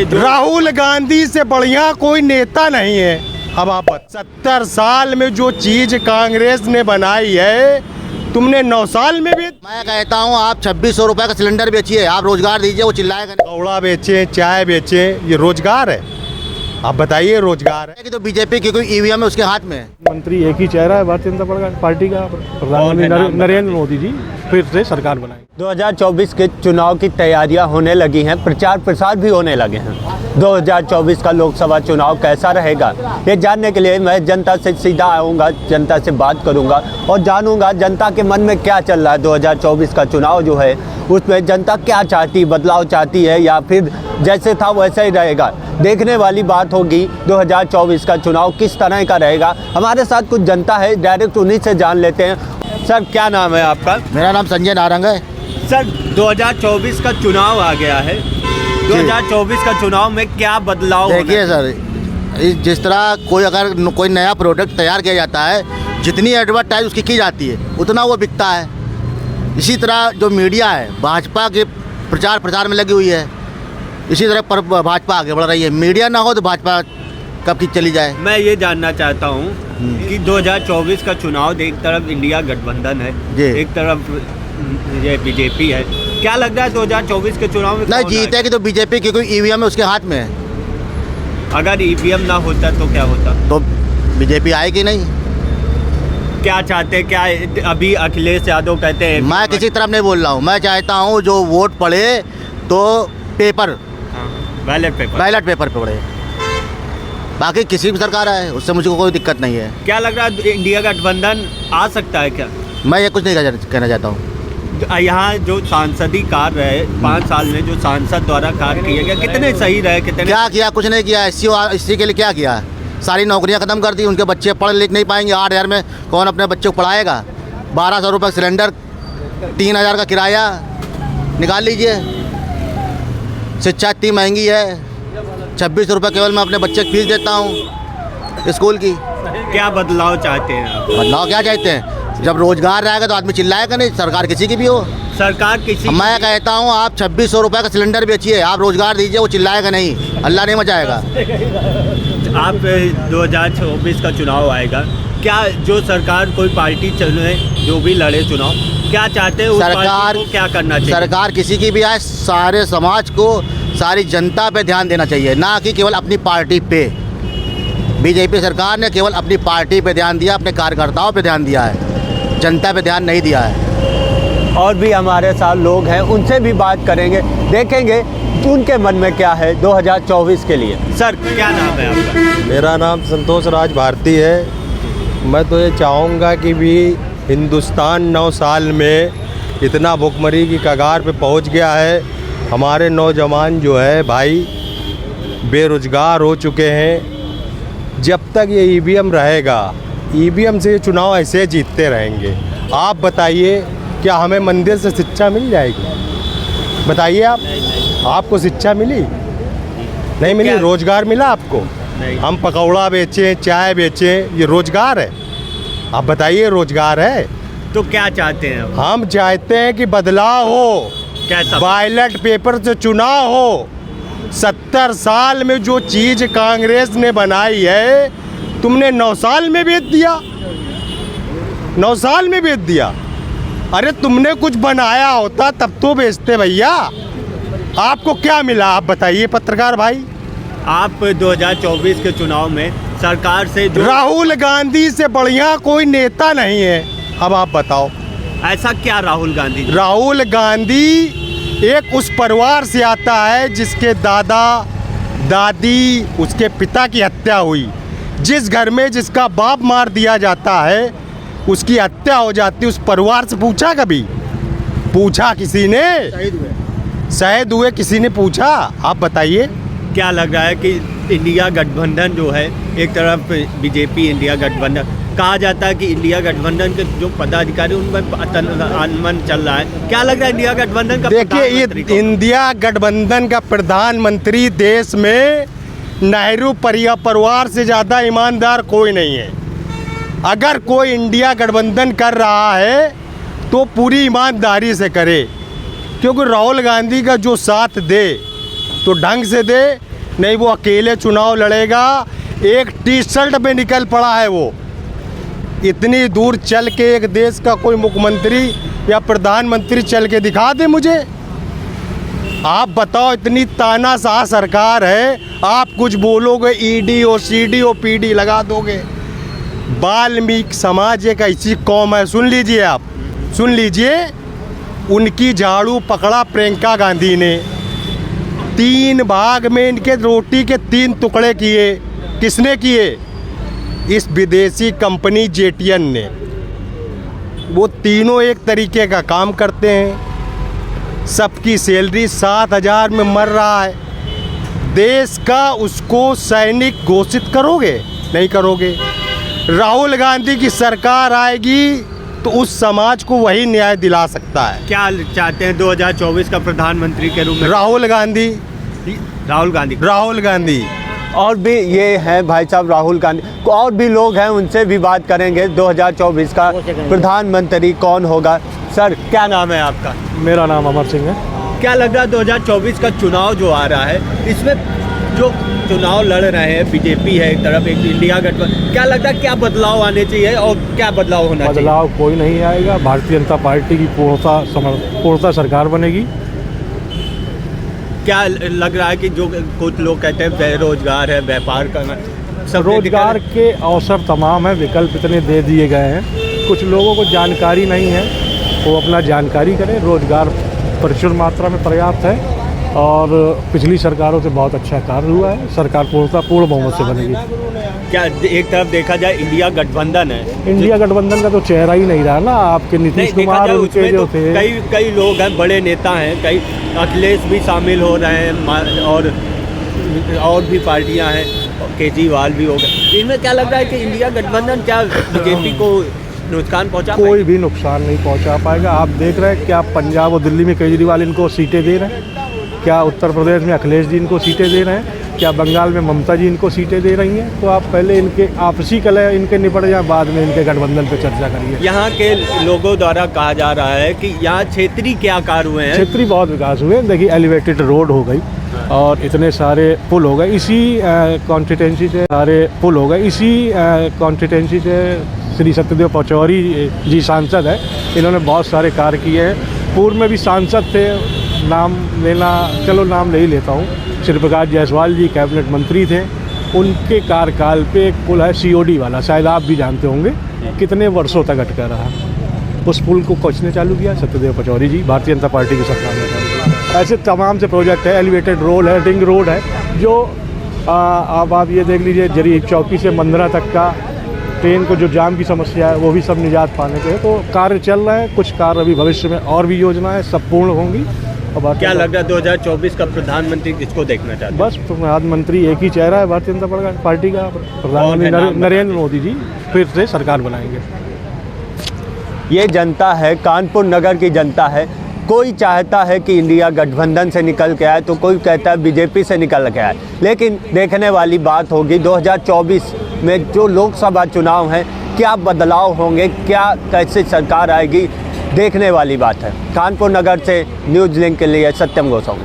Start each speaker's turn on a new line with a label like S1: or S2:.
S1: राहुल गांधी से बढ़िया कोई नेता नहीं है। अब आप 70 साल में जो चीज कांग्रेस ने बनाई है तुमने 9 साल में भी।
S2: मैं कहता हूँ आप 2600 रुपए का सिलेंडर बेचिए, आप रोजगार दीजिए, वो चिल्लाएगा नहीं।
S1: कौड़ा बेचे, चाय बेचे, ये रोजगार है? आप बताइए रोजगार है
S2: कि तो बीजेपी की कोई ईवीएम है उसके हाथ में।
S3: मंत्री एक ही चेहरा है भारतीय जनता पार्टी का, प्रधानमंत्री नरेंद्र मोदी जी फिर से सरकार बनाएंगे।
S4: 2024 के चुनाव की तैयारियां होने लगी हैं, प्रचार प्रसार भी होने लगे हैं। 2024 का लोकसभा चुनाव कैसा रहेगा ये जानने के लिए मैं जनता से सीधा आऊँगा, जनता से बात करूँगा और जानूँगा जनता के मन में क्या चल रहा है। 2024 का चुनाव जो है उसमें जनता क्या चाहती, बदलाव चाहती है या फिर जैसे था वैसा ही रहेगा। देखने वाली बात होगी 2024 का चुनाव किस तरह का रहेगा। हमारे साथ कुछ जनता है, डायरेक्ट उन्हीं से जान लेते हैं। सर क्या नाम है आपका?
S2: मेरा नाम संजय नारंग है।
S4: सर 2024 का चुनाव आ गया है, 2024 का चुनाव में क्या बदलाव?
S2: देखिए सर, जिस तरह कोई नया प्रोडक्ट तैयार किया जाता है, जितनी एडवर्टाइज उसकी की जाती है उतना वो बिकता है। इसी तरह जो मीडिया है भाजपा के प्रचार प्रसार में लगी हुई है, इसी तरह पर भाजपा आगे बढ़ रही है। मीडिया ना हो तो भाजपा कब की चली जाए।
S4: मैं ये जानना चाहता हूँ कि 2024 का चुनाव एक तरफ इंडिया गठबंधन है, एक तरफ ये बीजेपी है, क्या लग रहा है 2024 के चुनाव में
S2: नहीं जीतेगी तो बीजेपी की कोई ईवीएम है उसके हाथ में है।
S4: अगर ईवीएम ना होता तो क्या होता?
S2: तो बीजेपी आएगी नहीं।
S4: क्या चाहते हैं? क्या अभी अखिलेश यादव कहते हैं?
S2: मैं किसी तरफ नहीं बोल रहा हूँ, मैं चाहता हूँ जो वोट पड़े तो पेपर
S4: बैलेट
S2: पेपर पे पड़े, बाकी किसी भी सरकार आए उससे मुझे कोई दिक्कत नहीं है।
S4: क्या लग रहा है इंडिया गठबंधन आ सकता है क्या?
S2: मैं ये कुछ नहीं कहना चाहता हूँ।
S4: यहाँ जो सांसदी कार्य रहे 5 साल में जो सांसद द्वारा कार्य किया गया कितने सही रहे? कितने
S2: क्या किया? कुछ नहीं किया। एससी के लिए क्या किया? सारी नौकरियां खत्म कर दी, उनके बच्चे पढ़ लिख नहीं पाएंगे। 8000 में कौन अपने बच्चों को पढ़ाएगा? 1200 रुपये सिलेंडर, 3000 का किराया निकाल लीजिए। शिक्षा इतनी महंगी है, 2600 रुपये केवल मैं अपने बच्चे की फीस देता हूँ स्कूल की।
S4: क्या बदलाव चाहते हैं आप?
S2: बदलाव क्या चाहते हैं? जब रोजगार रहेगा तो आदमी चिल्लाएगा नहीं, सरकार किसी की भी हो।
S4: सरकार किसी
S2: मैं कहता हूँ आप 2600 रुपये का सिलेंडर बेचिए, आप रोजगार दीजिए, वो चिल्लाएगा नहीं, अल्लाह नहीं मचाएगा।
S4: आप 2024 का चुनाव आएगा, क्या जो सरकार कोई पार्टी चले जो भी लड़े चुनाव, क्या चाहते हैं? सरकार को क्या करना चाहिए?
S2: सरकार किसी की भी आए, सारे समाज को, सारी जनता पे ध्यान देना चाहिए, ना कि केवल अपनी पार्टी पे। बीजेपी सरकार ने केवल अपनी पार्टी पे ध्यान दिया, अपने कार्यकर्ताओं पे ध्यान दिया है, जनता पे ध्यान नहीं दिया है।
S4: और भी हमारे साथ लोग हैं, उनसे भी बात करेंगे, देखेंगे उनके मन में क्या है 2024 के लिए। सर क्या नाम है आपका?
S1: मेरा नाम संतोष राज भारती है। मैं तो ये चाहूँगा कि भी हिंदुस्तान 9 साल में इतना भुखमरी की कगार पे पहुँच गया है। हमारे नौजवान जो है भाई बेरोजगार हो चुके हैं। जब तक ये ईवीएम रहेगा, ईवीएम से ये चुनाव ऐसे जीतते रहेंगे। आप बताइए क्या हमें मंदिर से शिक्षा मिल जाएगी? बताइए आपको शिक्षा मिली? नहीं मिली। रोजगार मिला आपको? हम पकौड़ा बेचें, चाय बेचें, ये रोजगार है? आप बताइए रोजगार है?
S4: तो क्या चाहते हैं
S1: हम चाहते हैं कि बदलाव हो,
S4: कैसा?
S1: बैलेट पेपर से चुनाव हो। 70 साल में जो चीज कांग्रेस ने बनाई है तुमने 9 साल में बेच दिया, 9 साल में बेच दिया। अरे तुमने कुछ बनाया होता तब तो बेचते भैया। आपको क्या मिला आप बताइए पत्रकार भाई?
S4: आप 2024 के चुनाव में सरकार से जो
S1: राहुल गांधी से बढ़िया कोई नेता नहीं है। अब आप बताओ
S4: ऐसा क्या?
S1: राहुल गांधी एक उस परिवार से आता है जिसके दादा दादी, उसके पिता की हत्या हुई। जिस घर में जिसका बाप मार दिया जाता है उसकी हत्या हो जाती है। उस परिवार से पूछा कभी? पूछा किसी ने? शहीद हुए किसी ने पूछा? आप बताइए।
S4: क्या लग रहा है कि इंडिया गठबंधन जो है, एक तरफ बीजेपी इंडिया गठबंधन कहा जाता है कि इंडिया गठबंधन के जो पदाधिकारी उनमें अनबन चल रहा है, क्या लग रहा है इंडिया गठबंधन का?
S1: देखिए ये इंडिया गठबंधन का प्रधानमंत्री देश में नेहरू परिवार से ज़्यादा ईमानदार कोई नहीं है। अगर कोई इंडिया गठबंधन कर रहा है तो पूरी ईमानदारी से करे, क्योंकि राहुल गांधी का जो साथ दे तो ढंग से दे, नहीं वो अकेले चुनाव लड़ेगा। एक टी शर्ट में निकल पड़ा है वो। इतनी दूर चल के एक देश का कोई मुख्यमंत्री या प्रधानमंत्री चल के दिखा दे मुझे। आप बताओ, इतनी तानाशाह सरकार है, आप कुछ बोलोगे ईडी और सीडी और पीडी लगा दोगे। वाल्मीकि समाज एक ऐसी कौम है, सुन लीजिए आप, सुन लीजिए। उनकी झाड़ू पकड़ा प्रियंका गांधी ने, 3 भाग में इनके रोटी के 3 टुकड़े किए। किसने किए? इस विदेशी कंपनी जेटीएन ने। वो तीनों एक तरीके का काम करते हैं। सबकी सैलरी 7,000 में मर रहा है। देश का उसको सैनिक घोषित करोगे? नहीं करोगे। राहुल गांधी की सरकार आएगी तो उस समाज को वही न्याय दिला सकता है।
S4: क्या चाहते हैं 2024 का प्रधानमंत्री के रूप में?
S1: राहुल गांधी।
S4: राहुल गांधी और भी ये हैं भाई साहब राहुल गांधी। और भी लोग हैं, उनसे भी बात करेंगे। 2024 का प्रधानमंत्री कौन होगा? सर क्या नाम है आपका?
S3: मेरा नाम अमर सिंह है।
S4: क्या लग रहा है 2024 का चुनाव जो आ रहा है, इसमें जो चुनाव लड़ रहे हैं, बीजेपी है एक तरफ, एक इंडिया गठबंधन, क्या लगता है क्या बदलाव आने चाहिए और क्या बदलाव होना चाहिए?
S3: बदलाव कोई नहीं आएगा। भारतीय जनता पार्टी की पूर्णता सरकार बनेगी।
S4: क्या लग रहा है कि जो कुछ लोग कहते हैं बेरोजगार है, व्यापार करना, सब
S3: रोजगार के अवसर तमाम है, विकल्प इतने दे दिए गए हैं। कुछ लोगों को जानकारी नहीं है, वो अपना जानकारी करें। रोजगार प्रचुर मात्रा में पर्याप्त है और पिछली सरकारों से बहुत अच्छा कार्य हुआ है। सरकार पूर्ण बहुमत से बनेगी।
S4: क्या एक तरफ देखा जाए इंडिया गठबंधन है,
S3: इंडिया गठबंधन का तो चेहरा ही नहीं रहा ना। आपके नीतीश कुमार उनके जो थे,
S4: कई लोग हैं, बड़े नेता हैं, कई अखिलेश भी शामिल हो रहे हैं और भी पार्टियां हैं, केजरीवाल भी हो गए। इनमें क्या लग रहा है कि इंडिया गठबंधन क्या बीजेपी को नुकसान पहुंचा? कोई
S3: भी नुकसान नहीं पहुंचा पाएगा। आप देख रहे हैं क्या पंजाब और दिल्ली में केजरीवाल इनको सीटें दे रहे हैं, क्या उत्तर प्रदेश में अखिलेश जी इनको सीटें दे रहे हैं, क्या बंगाल में ममता जी इनको सीटें दे रही हैं। तो आप पहले इनके आपसी कलह इनके निपट जाए, बाद में इनके गठबंधन पे चर्चा करिए।
S4: यहाँ के लोगों द्वारा कहा जा रहा है कि यहाँ क्षेत्रीय क्या कार्य हुए हैं?
S3: क्षेत्रीय बहुत विकास हुए हैं। देखिए एलिवेटेड रोड हो गई और इतने सारे पुल हो गए। इसी कॉन्स्टिटेंसी से श्री सत्यदेव पचौरी जी सांसद है, इन्होंने बहुत सारे कार्य किए हैं। पूर्व में भी सांसद थे, नाम लेना, चलो नाम ले ही लेता हूँ। श्री प्रकाश जायसवाल जी कैबिनेट मंत्री थे, उनके कार्यकाल पे एक पुल है COD वाला, शायद आप भी जानते होंगे, कितने वर्षों तक अटका रहा। उस पुल को कोचने चालू किया सत्यदेव पचौरी जी, भारतीय जनता पार्टी की सरकार ने चालू किया। ऐसे तमाम से प्रोजेक्ट है। एलिवेटेड रोड है, रिंग रोड है, जो अब आप ये देख लीजिए, जरी चौकी से मंदरा तक का ट्रेन को जो जाम की समस्या है वो भी सब निजात पाने के। तो कार्य चल रहा है। कुछ कार्य अभी भविष्य में और भी योजनाएं सब पूर्ण होंगी।
S4: क्या लग रहा है 2024 का प्रधानमंत्री किसको देखना चाहते हैं?
S3: बस प्रधानमंत्री एक ही चेहरा है भारतीय जनता पार्टी का, प्रधानमंत्री नरेंद्र मोदी जी फिर से सरकार बनाएंगे।
S4: ये जनता है, कानपुर नगर की जनता है। कोई चाहता है कि इंडिया गठबंधन से निकल के आए, तो कोई कहता है बीजेपी से निकल के आए। लेकिन देखने वाली बात होगी 2024 में जो लोकसभा चुनाव हैं, क्या बदलाव होंगे, क्या कैसे सरकार आएगी, देखने वाली बात है। कानपुर नगर से न्यूज़ लिंक के लिए सत्यम गोस्वामी।